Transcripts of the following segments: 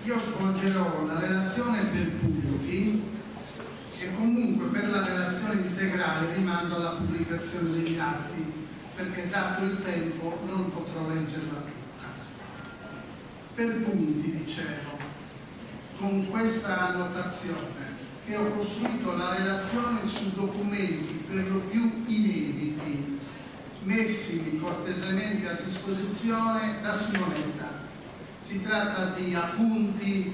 Io svolgerò la relazione per punti e comunque per la relazione integrale rimando alla pubblicazione degli atti, perché dato il tempo non potrò leggerla tutta. Per punti, dicevo, con questa annotazione, che ho costruito la relazione su documenti per lo più inediti, messimi cortesemente a disposizione da Simonetta. Si tratta di appunti,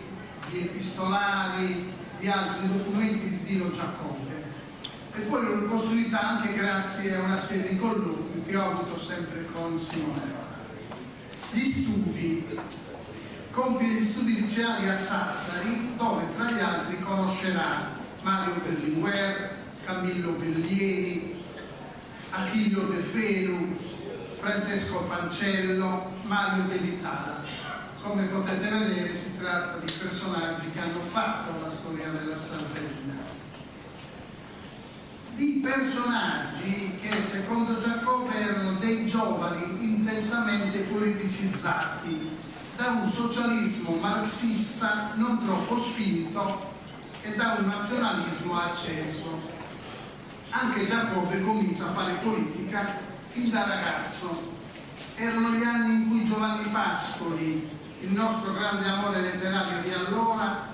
di epistolari, di altri documenti di Dino Giacobbe. E poi l'ho costruita anche grazie a una serie di colloqui che ho avuto sempre con Simonetta. Gli studi. Compie gli studi liceali a Sassari, dove fra gli altri conoscerà Mario Berlinguer, Camillo Bellieri, Achilleo De Fenu, Francesco Fancello, Mario Dell'Itala. Come potete vedere si tratta di personaggi che hanno fatto la storia della Sardegna. Di personaggi che secondo Giacobbe erano dei giovani intensamente politicizzati da un socialismo marxista non troppo spinto e da un nazionalismo acceso. Anche Giacobbe comincia a fare politica fin da ragazzo. Erano gli anni in cui Giovanni Pascoli, il nostro grande amore letterario di allora,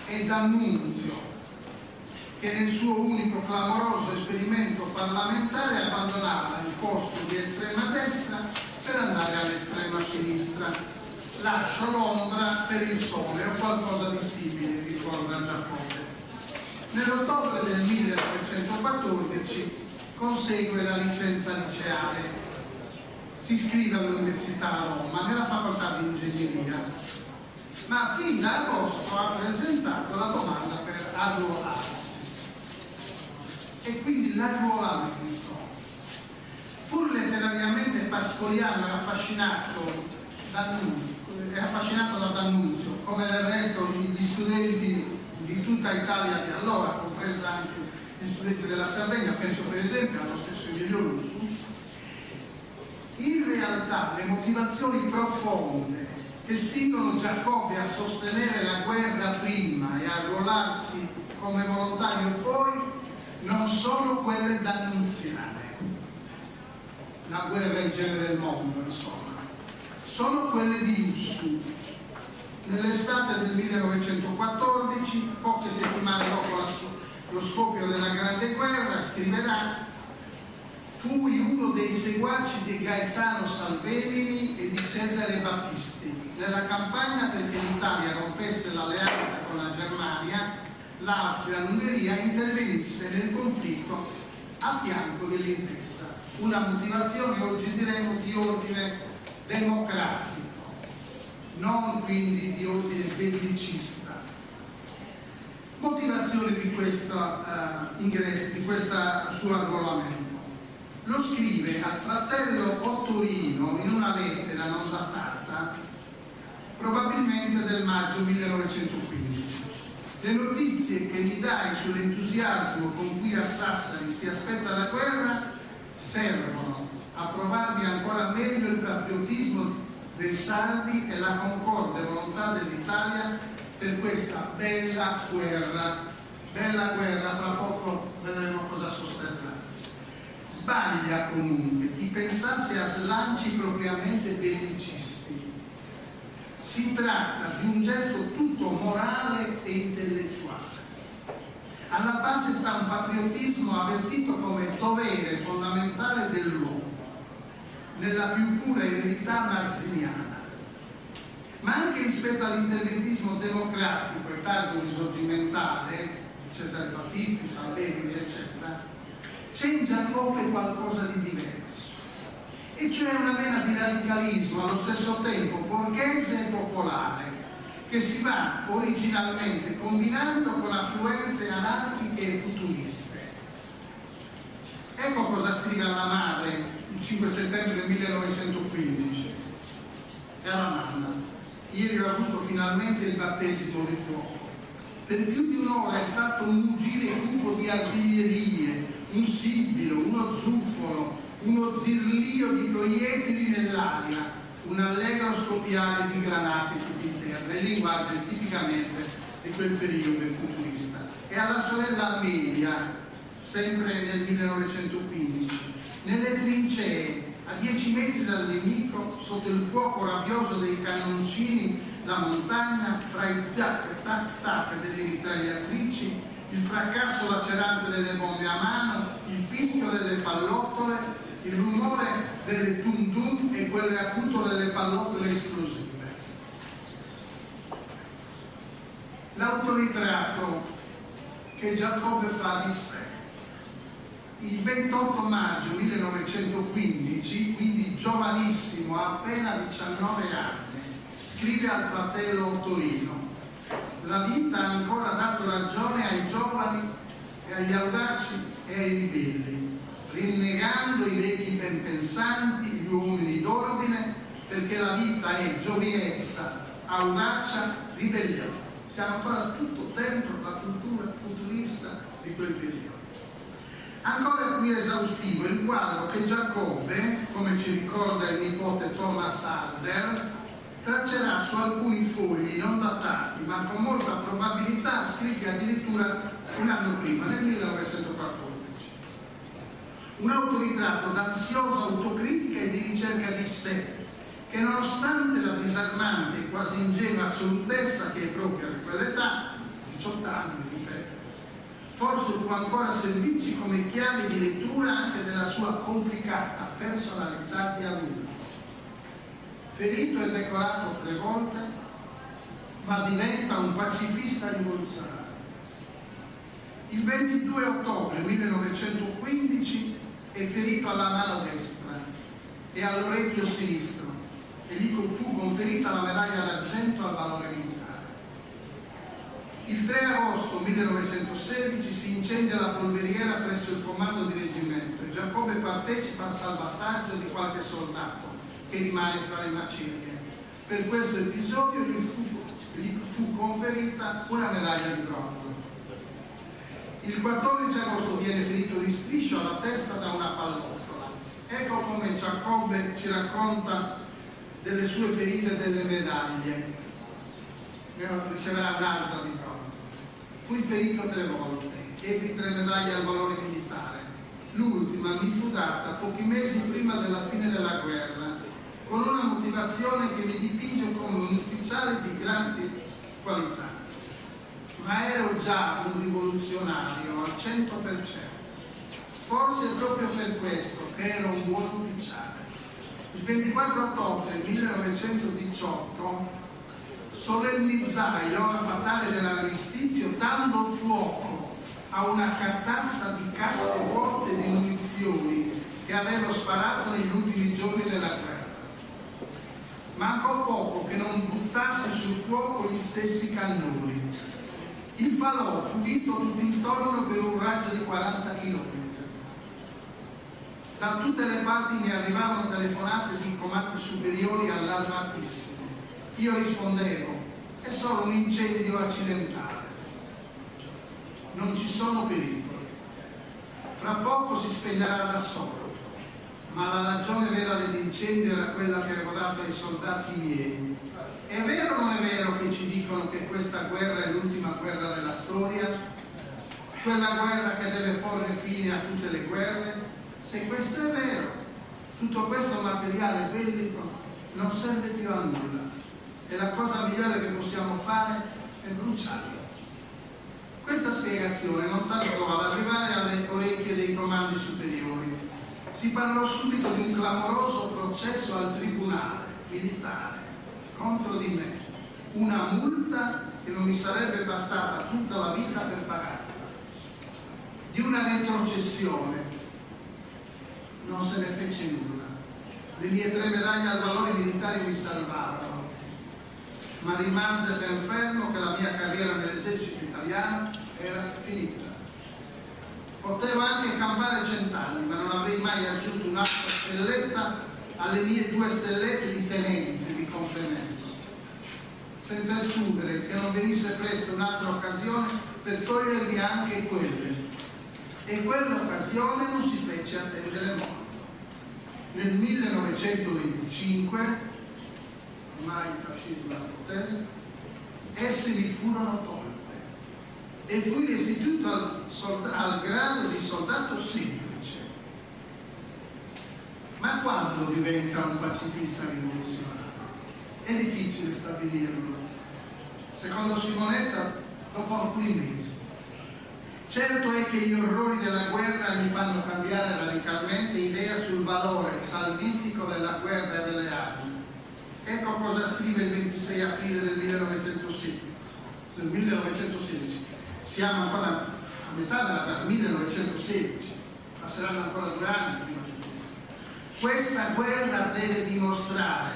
e D'Annunzio, che nel suo unico clamoroso esperimento parlamentare abbandonava il posto di estrema destra per andare all'estrema sinistra. Lascio l'ombra per il sole o qualcosa di simile, ricorda Giacobbe. Nell'ottobre del 1914 consegue la licenza liceale. Si iscrive all'Università a Roma nella facoltà di ingegneria, ma fin da agosto ha presentato la domanda per arruolarsi. E quindi l'arruolamento, pur letterariamente pascoliano e affascinato da D'Annunzio, come del resto gli studenti di tutta Italia di allora, compresa anche gli studenti della Sardegna, penso per esempio allo stesso Emilio Lussu. In realtà le motivazioni profonde che spingono Giacobbe a sostenere la guerra prima e a arruolarsi come volontario poi non sono quelle d'annunziane, la guerra in genere del mondo, insomma. Sono quelle di Lussu. Nell'estate del 1914, poche settimane dopo lo scoppio della Grande Guerra, scriverà: fui uno dei seguaci di Gaetano Salvemini e di Cesare Battisti nella campagna perché l'Italia rompesse l'alleanza con la Germania, l'Austria e l'Ungheria intervenisse nel conflitto a fianco dell'intesa. Una motivazione, oggi diremo, di ordine democratico, non quindi di ordine bellicista. Motivazione di questo ingresso, di questo suo arruolamento. Lo scrive al fratello Ottorino in una lettera non datata, probabilmente del maggio 1915. Le notizie che mi dai sull'entusiasmo con cui a Sassari si aspetta la guerra servono a provarmi ancora meglio il patriottismo dei sardi e la concorde volontà dell'Italia per questa bella guerra. Bella guerra, fra poco vedremo cosa sosterrà. Sbaglia comunque chi pensasse a slanci propriamente bellicisti. Si tratta di un gesto tutto morale e intellettuale. Alla base sta un patriottismo avvertito come dovere fondamentale dell'uomo, nella più pura eredità marziniana. Ma anche rispetto all'interventismo democratico e tardo risorgimentale di Cesare Battisti, Salvemini, eccetera, c'è in Giacobbe qualcosa di diverso, e cioè una vena di radicalismo allo stesso tempo borghese e popolare, che si va originalmente combinando con affluenze anarchiche e futuriste. Ecco cosa scrive alla madre il 5 settembre 1915. Cara mamma, ieri ho avuto finalmente il battesimo di fuoco. Per più di un'ora è stato un mugire cupo di artiglierie, un sibilo, uno zufolo, uno zirlio di proiettili nell'aria, un allegro scoppiare di granate tutti terra, il linguaggio è tipicamente di quel periodo futurista. E alla sorella Amelia, sempre nel 1915, nelle trincee, a 10 metri dal nemico, sotto il fuoco rabbioso dei cannoncini da montagna, fra il tac tac tac delle mitragliatrici, il fracasso lacerante delle bombe a mano, il fischio delle pallottole, il rumore delle dum dum e quel acuto delle pallottole esplosive. L'autoritratto che Giacobbe fa di sé. Il 28 maggio 1915, quindi giovanissimo, ha appena 19 anni, scrive al fratello Torino: la vita ha ancora dato ragione ai giovani e agli audaci e ai ribelli, rinnegando i vecchi benpensanti, gli uomini d'ordine, perché la vita è giovinezza, audacia, ribellione. Siamo ancora tutto dentro la cultura futurista di quel periodo. Ancora qui esaustivo il quadro che Giacobbe, come ci ricorda il nipote Thomas Alder, traccerà su alcuni fogli non datati, ma con molta probabilità scritti addirittura un anno prima, nel 1914. Un autoritratto d'ansiosa autocritica e di ricerca di sé, che nonostante la disarmante e quasi ingenua assolutezza che è propria di quell'età, 18 anni, ripeto, forse può ancora servirci come chiave di lettura anche della sua complicata personalità di adulto. Ferito e decorato 3 volte, ma diventa un pacifista rivoluzionario. Il 22 ottobre 1915 è ferito alla mano destra e all'orecchio sinistro e gli fu conferita la medaglia d'argento al valore militare. Il 3 agosto 1916 si incendia la polveriera presso il comando di reggimento e Giacobbe partecipa al salvataggio di qualche soldato che rimane fra le macerie. Per questo episodio gli fu conferita una medaglia di bronzo. Il 14 agosto viene ferito di striscio alla testa da una pallottola. Ecco come Giacobbe ci racconta delle sue ferite e delle medaglie. Riceverà un'altra di bronzo. Fui ferito 3 volte, ebbi 3 medaglie al valore militare. L'ultima mi fu data pochi mesi prima della fine della guerra, con una motivazione che mi dipinge come un ufficiale di grandi qualità. Ma ero già un rivoluzionario al 100%. Forse è proprio per questo che ero un buon ufficiale. Il 24 ottobre 1918 solennizzai l'ora fatale dell'armistizio dando fuoco a una catasta di casse vuote di munizioni che avevo sparato negli ultimi giorni della guerra. Mancò poco che non buttassi sul fuoco gli stessi cannoni. Il falò fu visto tutto intorno per un raggio di 40 km. Da tutte le parti mi arrivavano telefonate di comandi superiori allarmatissimi. Io rispondevo: è solo un incendio accidentale. Non ci sono pericoli. Fra poco si spegnerà da solo. Ma la ragione vera dell'incendio era quella che avevo dato ai soldati miei. È vero o non è vero che ci dicono che questa guerra è l'ultima guerra della storia? Quella guerra che deve porre fine a tutte le guerre? Se questo è vero, tutto questo materiale bellico non serve più a nulla e la cosa migliore che possiamo fare è bruciarlo. Questa spiegazione non tardò ad arrivare alle orecchie dei comandi superiori. Si parlò subito di un clamoroso processo al tribunale militare contro di me, una multa che non mi sarebbe bastata tutta la vita per pagarla, di una retrocessione. Non se ne fece nulla. Le mie 3 medaglie al valore militare mi salvarono, ma rimase ben fermo che la mia carriera nell'esercito italiano era finita. Potevo anche campare 100 anni, ma non avrei mai aggiunto un'altra stelletta alle mie 2 stellette di tenente di complemento, senza escludere che non venisse presto un'altra occasione per togliermi anche quelle. E quell'occasione non si fece attendere molto. Nel 1925, ormai il fascismo era al potere, esse mi furono tolte e fui restituito al grado di soldato semplice. Ma quando diventa un pacifista rivoluzionario? È difficile stabilirlo. Secondo Simonetta, dopo alcuni mesi. Certo è che gli orrori della guerra gli fanno cambiare radicalmente idea sul valore salvifico della guerra e delle armi. Ecco cosa scrive il 26 aprile del 1916. Siamo ancora a metà della guerra, 1916. Passeranno ancora 2 anni prima di finire. Questa guerra deve dimostrare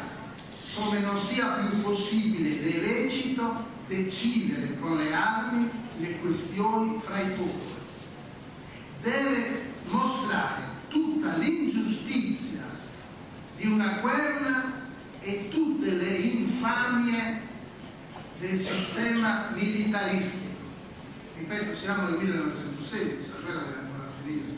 come non sia più possibile né lecito decidere con le armi le questioni fra i popoli. Deve mostrare tutta l'ingiustizia di una guerra e tutte le infamie del sistema militaristico. Ripeto, siamo nel 1916, la guerra deve ancora finire.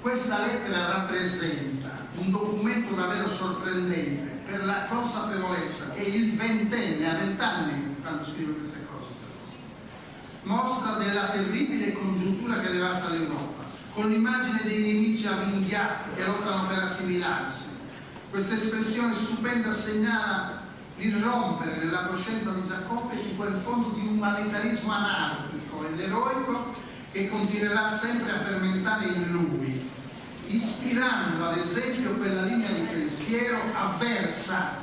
Questa lettera rappresenta un documento davvero sorprendente per la consapevolezza che il ventenne, a 20 anni quando scrive queste cose, mostra della terribile congiuntura che devasta l'Europa, con l'immagine dei nemici avvinghiati che lottano per assimilarsi. Questa espressione stupenda segnala l'irrompere nella coscienza di Giacobbe di quel fondo di umanitarismo anarchico ed eroico che continuerà sempre a fermentare in lui, ispirando ad esempio quella linea di pensiero avversa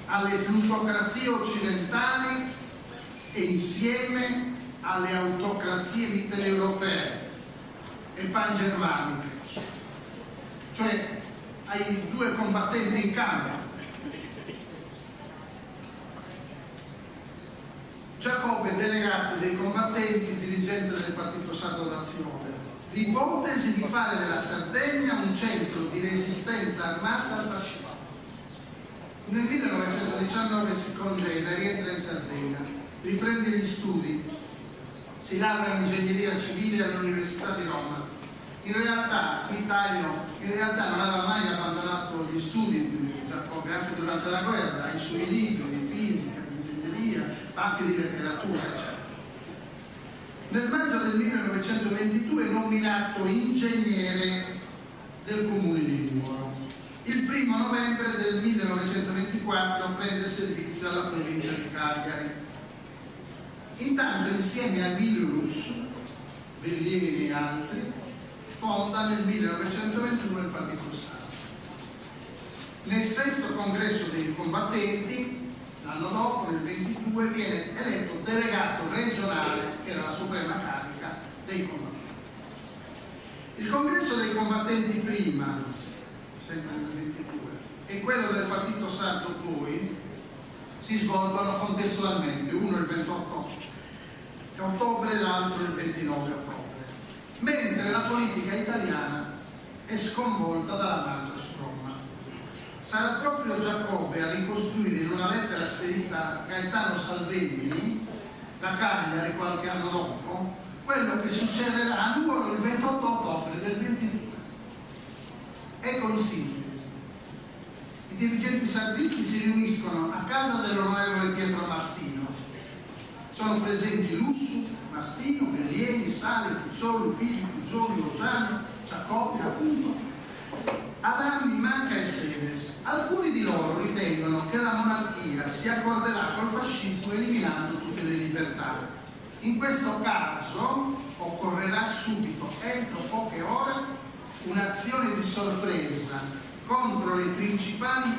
alle plutocrazie occidentali e insieme alle autocrazie mitteleuropee e pangermaniche, cioè ai 2 combattenti in campo. Giacobbe, delegato dei combattenti, dirigente del Partito Sacro d'Azione. L'ipotesi di fare della Sardegna un centro di resistenza armata al fascismo. Nel 1919 si congeda e rientra in Sardegna, riprende gli studi, si laurea in ingegneria civile all'Università di Roma. In realtà non aveva mai abbandonato gli studi di Giacobbe, anche durante la guerra, i suoi libri di fisica, di ingegneria, anche di letteratura, eccetera. Nel maggio del 1922 è nominato ingegnere del comune di Nuoro. Il 1 novembre del 1924 prende servizio alla provincia di Cagliari. Intanto, insieme a Emilio Russo, Bellieni e altri, fonda nel 1921 il Partito Sardo. Nel 6° congresso dei combattenti, l'anno dopo, nel 22, viene eletto delegato regionale, che era la suprema carica dei combattenti. Il congresso dei combattenti prima, sempre nel 22, e quello del Partito Sardo poi, si svolgono contestualmente, uno il 28 ottobre e l'altro il 29 ottobre, mentre la politica italiana è sconvolta dalla marcia su Roma. Sarà proprio Giacobbe a ricostruire in una lettera spedita a Gaetano Salvemini da Cagliari qualche anno dopo quello che succederà a Nuoro il 28 ottobre del 22. Ecco in sintesi: i dirigenti sardisti si riuniscono a casa dell'onorevole Pietro Mastino. Sono presenti Lussu, Mastino, Bellieni, Sali, Puzzolo, Pili, Pugioni, Loggiano, Giacobbe, appunto. Adamni, Manca e Sedes. Alcuni di loro ritengono che la monarchia si accorderà col fascismo eliminando tutte le libertà. In questo caso occorrerà subito, entro poche ore, un'azione di sorpresa contro i principali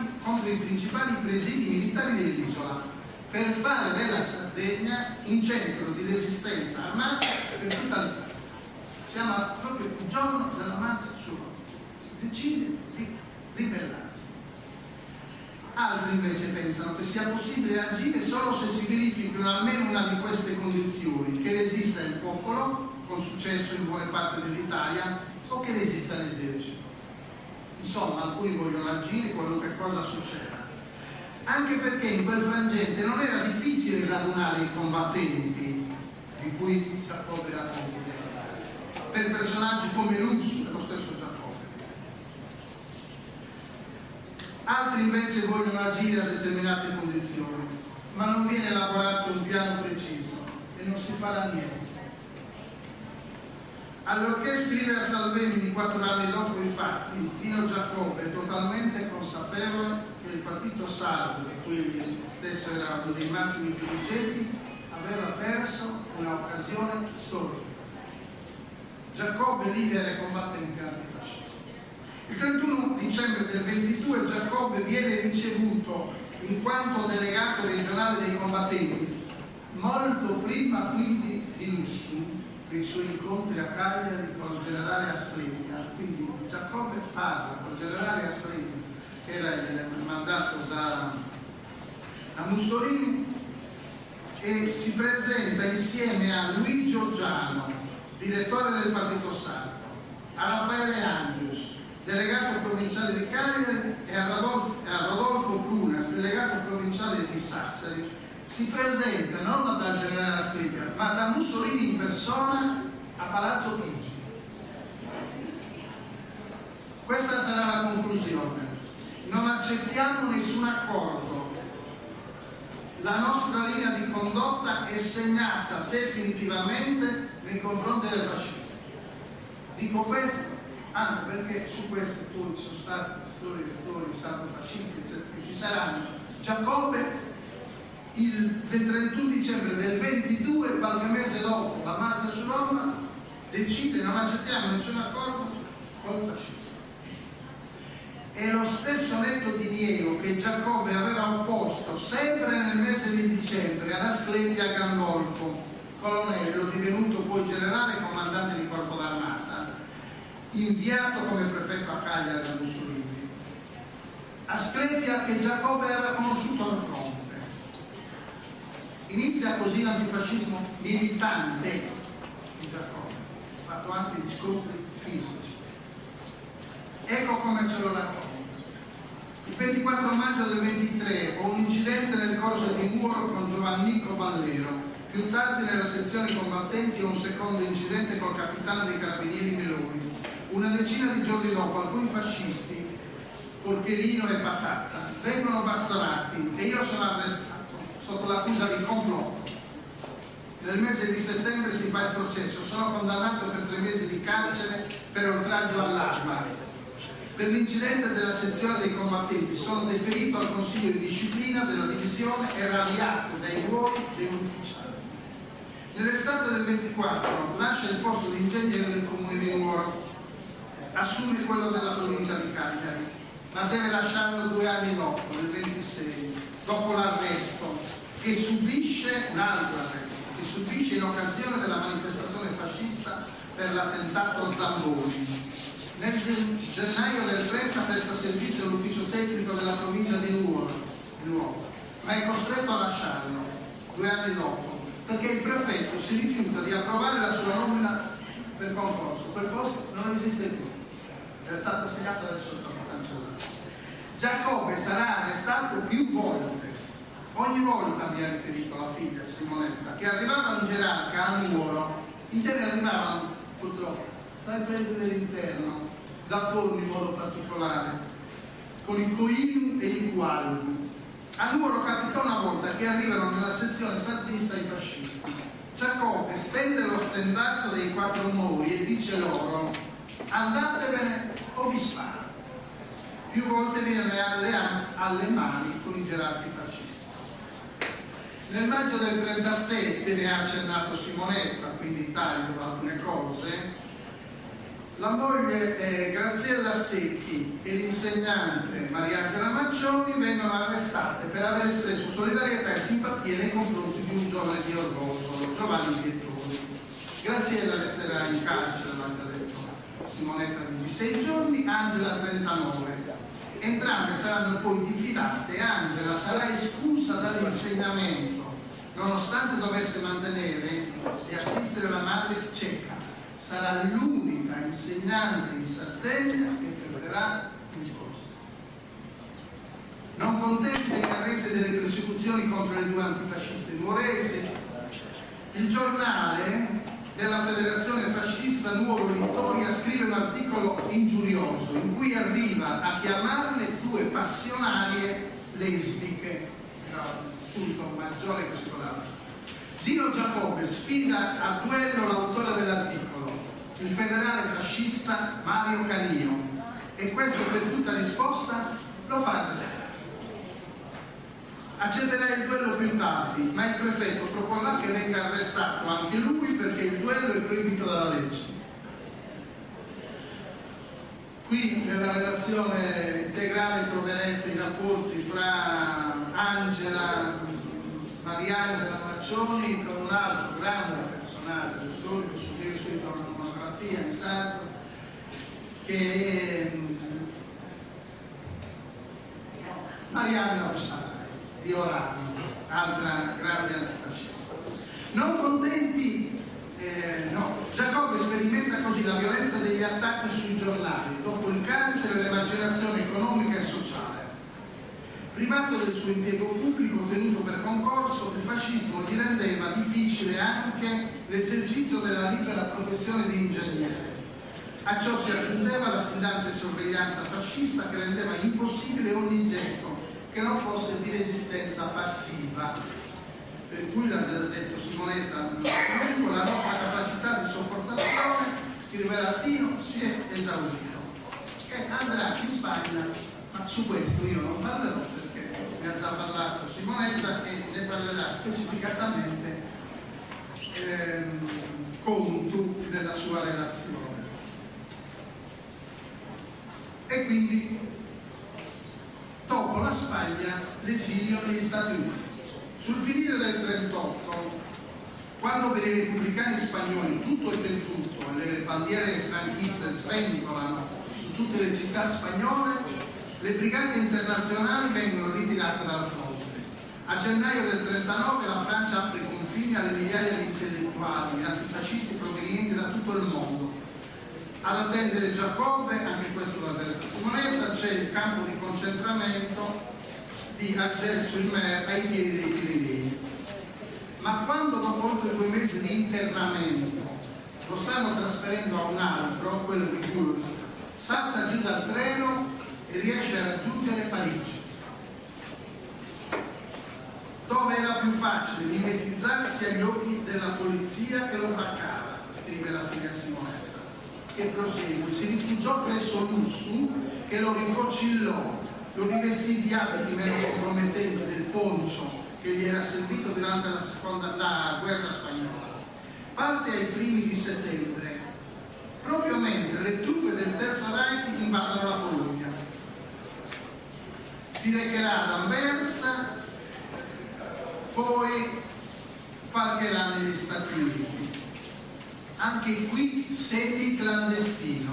presidi militari dell'isola, per fare della Sardegna un centro di resistenza armata per tutta l'Italia. Siamo proprio il giorno della marcia su Roma. Decide di ribellarsi. Altri invece pensano che sia possibile agire solo se si verifichino almeno una di queste condizioni: che resista il popolo, con successo in buone parti dell'Italia, o che resista l'esercito. Insomma, alcuni vogliono agire qualunque cosa succeda, anche perché in quel frangente non era difficile radunare i combattenti di cui Giacobbe era presidente, per personaggi come Lussu e lo stesso Giacobbe. Altri invece vogliono agire a determinate condizioni, ma non viene elaborato un piano preciso e non si farà niente. Allorché scrive a Salvini di 4 anni dopo i fatti, Dino Giacobbe è totalmente consapevole che il partito sardo, di cui egli stesso era uno dei massimi dirigenti, aveva perso un'occasione storica. Giacobbe leader e combattente antifascista. Il 31 dicembre del 22 Giacobbe viene ricevuto in quanto delegato regionale dei combattenti, molto prima quindi di Lussu, dei suoi incontri a Cagliari con il generale Asclepia. Quindi Giacobbe parla con il generale Asclepia, che era il mandato da Mussolini, e si presenta insieme a Luigi Oggiano, direttore del Partito Sardo, a Raffaele Angius, delegato provinciale di Cagliari, e a Rodolfo Prunas, delegato provinciale di Sassari. Si presenta non dal generale Asclepia, ma da Mussolini in persona a Palazzo Chigi. Questa sarà la conclusione. Non accettiamo nessun accordo. La nostra linea di condotta è segnata definitivamente nei confronti del fascismo. Dico questo anche perché su questo poi ci sono stati storie sardo-fascisti, eccetera, che ci saranno. Giacobbe il 31 dicembre del 22, qualche mese dopo la marcia su Roma, decide: non accettiamo nessun accordo con il fascismo. È lo stesso netto diniego che Giacobbe aveva opposto sempre nel mese di dicembre ad Asclepia Gandolfo, colonnello divenuto poi generale e comandante di corpo d'armata, inviato come prefetto a Cagliari da Mussolini. Asclepia che Giacobbe aveva conosciuto al fronte. Inizia così l'antifascismo militante di Giacobbe, ha fatto anche gli scontri fisici. Ecco come ce lo racconta. Il 24 maggio del 23 ho un incidente nel corso di Nuoro con Giovannico Ballero. Più tardi nella sezione combattenti ho un secondo incidente col capitano dei carabinieri Meloni. Una decina di giorni dopo alcuni fascisti, Porcherino e Patata, vengono bastonati e io sono arrestato sotto l'accusa di complotto. Nel mese di settembre si fa il processo, sono condannato per 3 mesi di carcere per oltraggio all'arma. Per l'incidente della sezione dei combattenti sono deferito al Consiglio di disciplina della divisione e radiato dai ruoli degli ufficiali. Nell'estate del 24 lascia il posto di ingegnere del comune di Nuoro, assume quello della provincia di Cagliari, ma deve lasciarlo 2 anni dopo, nel 26, dopo l'arresto che subisce, un altro arresto, che subisce in occasione della manifestazione fascista per l'attentato Zamboni. Nel gennaio del 30 presta servizio all'ufficio tecnico della provincia di Nuoro, ma è costretto a lasciarlo 2 anni dopo, perché il prefetto si rifiuta di approvare la sua nomina per concorso. Quel posto non esiste più, era stato assegnato, adesso è stato cancellato. Giacobbe sarà arrestato più volte. Ogni volta mi ha riferito la figlia Simonetta, che arrivava in gerarca a Nuoro. In genere arrivavano purtroppo dai paesi dell'interno, da Forni in modo particolare, con i Coinu e i Gualdi. A Nuoro capitò una volta che arrivano nella sezione sardista i fascisti. Giacobbe stende lo stendardo dei 4 Mori e dice loro: andatevene o vi sparo. Più volte viene alle mani con i gerarchi fascisti. Nel maggio del 37, ne ha accennato Simonetta, quindi taglio alcune cose, la moglie Graziella Secchi e l'insegnante Mariangela Maccioni vengono arrestate per aver espresso solidarietà e simpatia nei confronti di un giovane di Orgoglio, Giovanni Piettori. Graziella resterà in carcere, l'ha detto Simonetta, 26 giorni, Angela 39. Entrambe saranno poi diffidate e Angela sarà esclusa dall'insegnamento, nonostante dovesse mantenere e assistere la madre cieca. Sarà l'unica insegnante in Sardegna che perderà il posto. Non contenti degli arresti e delle persecuzioni contro le 2 antifasciste nuoresi, il giornale della Federazione Fascista Nuoro Littoria scrive un articolo ingiurioso in cui arriva a chiamarle 2 passionarie lesbiche. era un insulto maggiore che si poteva. Dino Giacobbe sfida a duello l'autore dell'articolo, il federale fascista Mario Canino, e questo per tutta risposta lo fa arrestare. Accetterà il duello più tardi, ma il prefetto proporrà che venga arrestato anche lui perché il duello è proibito dalla legge. Qui nella relazione integrale troverete i rapporti fra Mariangela Maccioni con un altro grande personaggio storico, su cui ho scritto una monografia in sardo, che è Marianna Rossari di Orano, altra grande antifascista. Non contenti, Giacobbe sperimenta così la violenza degli attacchi sui giornali, dopo il carcere e l'emarginazione economica e sociale. Privato del suo impiego pubblico ottenuto per concorso, il fascismo gli rendeva difficile anche l'esercizio della libera professione di ingegnere. A ciò si aggiungeva l'assillante sorveglianza fascista che rendeva impossibile ogni gesto che non fosse di resistenza passiva. Per cui, l'ha già detto Simonetta, la nostra capacità di sopportazione, scriverà Dino, si è esaurita. E andrà in Spagna, ma su questo io non parlerò perché ne ha già parlato Simonetta e ne parlerà specificatamente Contu nella sua relazione. E quindi, dopo la Spagna, l'esilio negli Stati Uniti. Sul finire del 1938, quando per i repubblicani spagnoli tutto è del tutto e le bandiere franchiste sventolano su tutte le città spagnole, le brigate internazionali vengono ritirate dal fronte. A gennaio del 1939 la Francia apre i confini alle migliaia di intellettuali antifascisti provenienti da tutto il mondo. Ad attendere Giacobbe, anche questo da Simonetta, c'è il campo di concentramento di Argel-sur-Mer ai piedi dei Pirenei. Ma quando dopo oltre 2 mesi di internamento lo stanno trasferendo a un altro, quello di Bourges, salta giù dal treno e riesce a raggiungere Parigi, dove era più facile mimetizzarsi agli occhi della polizia che lo braccava, scrive la figlia Simonetta, che prosegue. Si rifugiò presso Lussu, che lo rifocillò, lo rivestì di abiti meno compromettenti del poncio che gli era servito durante la guerra spagnola. Parte ai primi di settembre, proprio mentre le truppe del Terzo Reich invadono la Polonia. Si recherà ad Anversa, poi parcherà negli Stati Uniti. Anche qui semi-clandestino,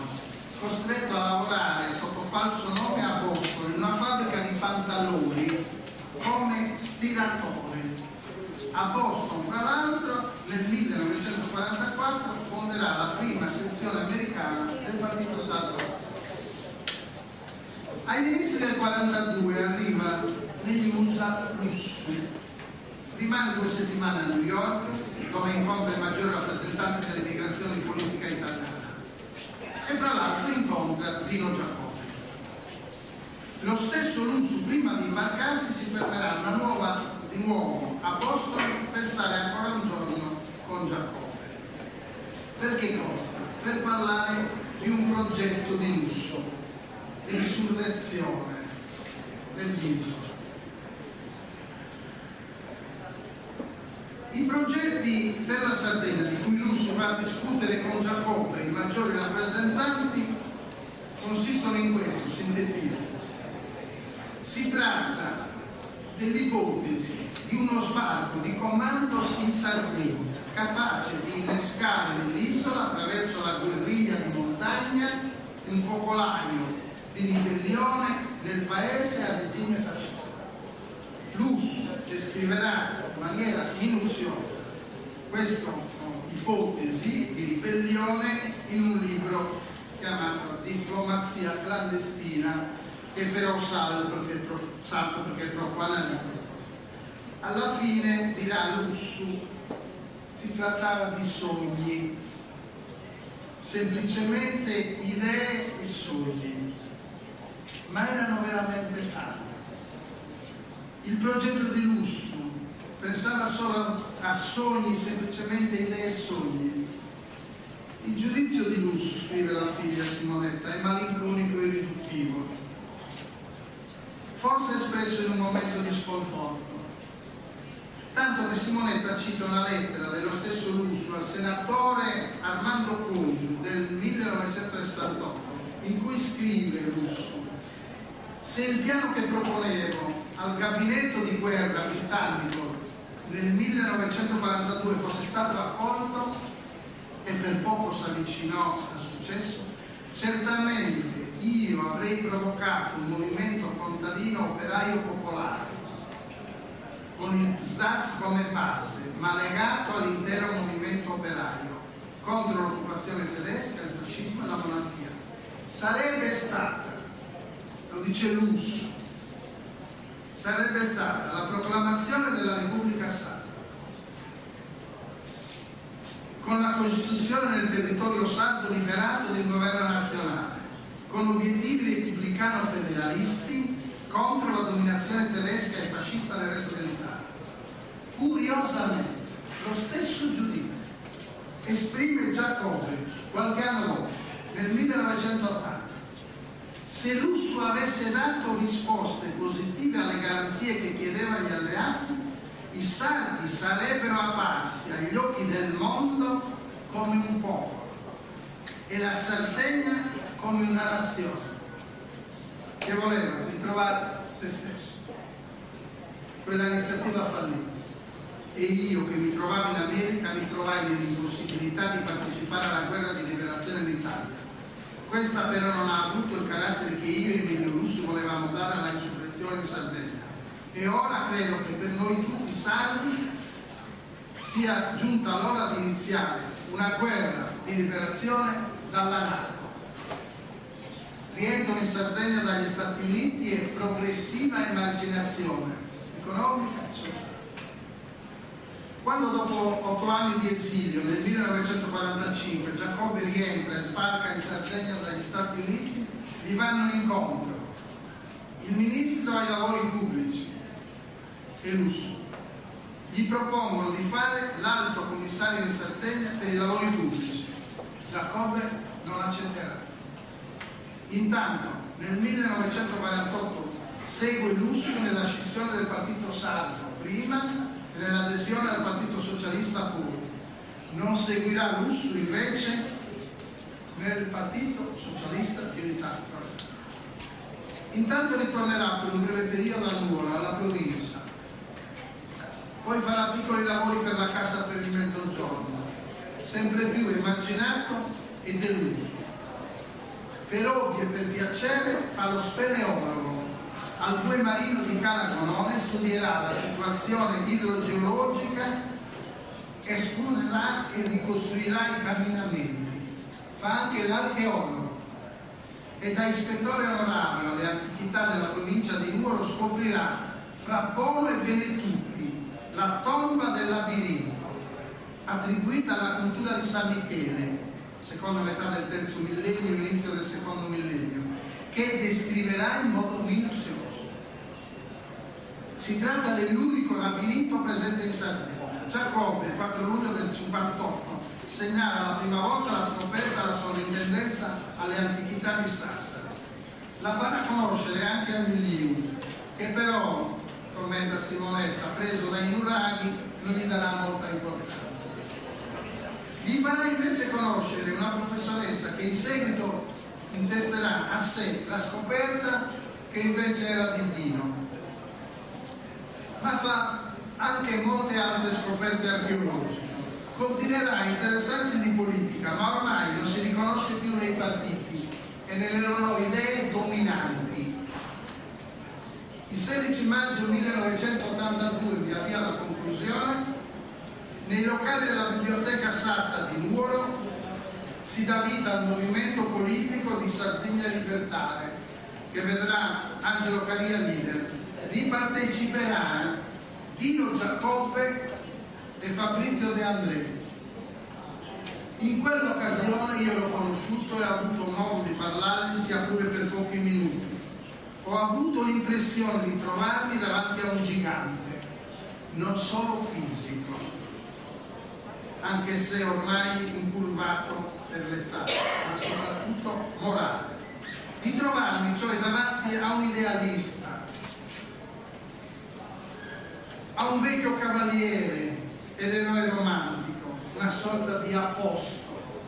costretto a lavorare sotto falso nome a Boston in una fabbrica di pantaloni come stiratore. A Boston, fra l'altro, nel 1944 fonderà la prima sezione americana del Partito Sardo Razzista. Agli inizi del 1942 arriva negli USA Lussu. Rimane 2 settimane a New York, dove incontra il maggior rappresentante dell'emigrazione politica italiana. E fra l'altro incontra Dino Giacobbe. Lo stesso Lussu, prima di imbarcarsi, si fermerà di nuovo a Boston per stare ancora un giorno con Giacobbe. Perché cosa? Per parlare di un progetto di lusso, di risurrezione dell'isola. I progetti per la Sardegna, di cui Lussu va a discutere con Giacobbe e i maggiori rappresentanti, consistono in questo, sintetizzo. Si tratta dell'ipotesi di uno sbarco di commandos in Sardegna, capace di innescare nell'isola, attraverso la guerriglia di montagna, un focolaio di ribellione nel paese al regime fascista. Lussu descriverà in maniera minuziosa questa ipotesi di ribellione in un libro chiamato Diplomazia clandestina, che però salvo perché è troppo analitico. Alla fine dirà Lussu, si trattava di sogni, semplicemente idee e sogni, ma erano veramente tali. il progetto di lusso, pensava solo a sogni, semplicemente idee e sogni. Il giudizio di lusso, scrive la figlia Simonetta, è malinconico e riduttivo, forse espresso in un momento di sconforto. Tanto che Simonetta cita una lettera dello stesso Lusso al senatore Armando Congiu del 1968, in cui scrive Lusso: se il piano che proponevo al gabinetto di guerra britannico nel 1942 fosse stato accolto, e per poco si avvicinò al successo, certamente io avrei provocato un movimento contadino operaio popolare, con il SDAZ come base, ma legato all'intero movimento operaio, contro l'occupazione tedesca, il fascismo e la monarchia. Sarebbe stata, lo dice Lusso, sarebbe stata la proclamazione della Repubblica Sacra, con la costituzione nel territorio sardo liberato di un governo nazionale, con obiettivi repubblicano-federalisti contro la dominazione tedesca e fascista del resto dell'Italia. Curiosamente, lo stesso giudizio esprime Giacobbe qualche anno dopo, nel 1980. Se Lusso avesse dato risposte positive alle garanzie che chiedeva agli alleati, i sardi sarebbero apparsi agli occhi del mondo come un popolo e la Sardegna come una nazione che voleva ritrovare se stesso. Quella iniziativa fallì e io, che mi trovavo in America, mi trovai nell'impossibilità di partecipare alla guerra di liberazione in Italia. Questa però non ha avuto il carattere che io e Emilio Lusso volevamo dare alla insurrezione in Sardegna. E ora credo che per noi tutti sardi sia giunta l'ora di iniziare una guerra di liberazione dalla NATO. Rientro in Sardegna dagli Stati Uniti e progressiva emarginazione economica e sociale. Quando dopo 8 anni di esilio, nel 1945, Giacobbe rientra e sbarca in Sardegna dagli Stati Uniti, gli vanno incontro il ministro ai lavori pubblici e Lusso. Gli propongono di fare l'alto commissario in Sardegna per i lavori pubblici. Giacobbe non accetterà. Intanto, nel 1948 segue Lusso nella scissione del partito sardo prima e nell'adesione al partito socialista poi. Non seguirà Lusso invece nel partito socialista di unità. Intanto ritornerà per un breve periodo a Nuoro, alla provincia. Poi farà piccoli lavori per la Cassa per il Mezzogiorno, sempre più emarginato e deluso. Per hobby e per piacere fa lo speleologo. Al Bue Marino di Calagonone studierà la situazione idrogeologica, esplorerà e ricostruirà i camminamenti. Fa anche l'archeologo e da ispettore onorario alle antichità della provincia di Nuoro scoprirà fra Polo e Benetutti la tomba del labirinto, attribuita alla cultura di San Michele, seconda metà del terzo millennio, inizio del secondo millennio, che descriverà in modo minuzioso. Si tratta dell'unico labirinto presente in Sardegna. Giacobbe, il 4 luglio del 1958, segnala la prima volta la scoperta alla sovrintendenza alle antichità di Sassari. La farà conoscere anche a Migliu, che però, commenta Simonetta, preso dai nuraghi, non gli darà molta importanza. Gli farà invece conoscere una professoressa che in seguito intesterà a sé la scoperta che invece era di Dino, ma fa anche molte altre scoperte archeologiche. Continuerà a interessarsi di politica, ma ormai non si riconosce più nei partiti e nelle loro idee dominanti. Il 16 maggio 1982, mi avvio alla conclusione, nei locali della Biblioteca Sarda di Nuoro si dà vita al movimento politico di Sardegna Libertare, che vedrà Angelo Caria leader. Vi parteciperanno Dino Giacobbe e Fabrizio De André. In quell'occasione io l'ho conosciuto e ho avuto modo di parlargli, sia pure per pochi minuti. ho avuto l'impressione di trovarmi davanti a un gigante, non solo fisico, anche se ormai incurvato per l'età, ma soprattutto morale. Di trovarmi cioè davanti a un idealista, a un vecchio cavaliere ed eroe romantico, una sorta di apostolo,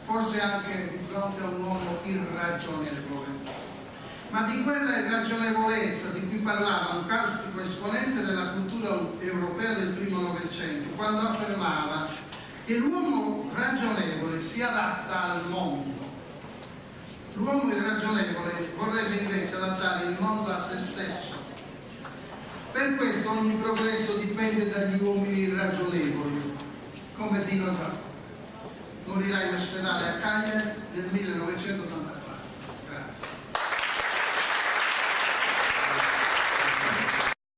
forse anche di fronte a un uomo irragionevole, ma di quella irragionevolezza di cui parlava un caustico esponente della cultura europea del primo Novecento, quando affermava che l'uomo ragionevole si adatta al mondo. L'uomo irragionevole vorrebbe invece adattare il mondo a se stesso. Per questo ogni progresso dipende dagli uomini irragionevoli, come Dino Giacomo. Morirà in ospedale a Cagliari nel 1986.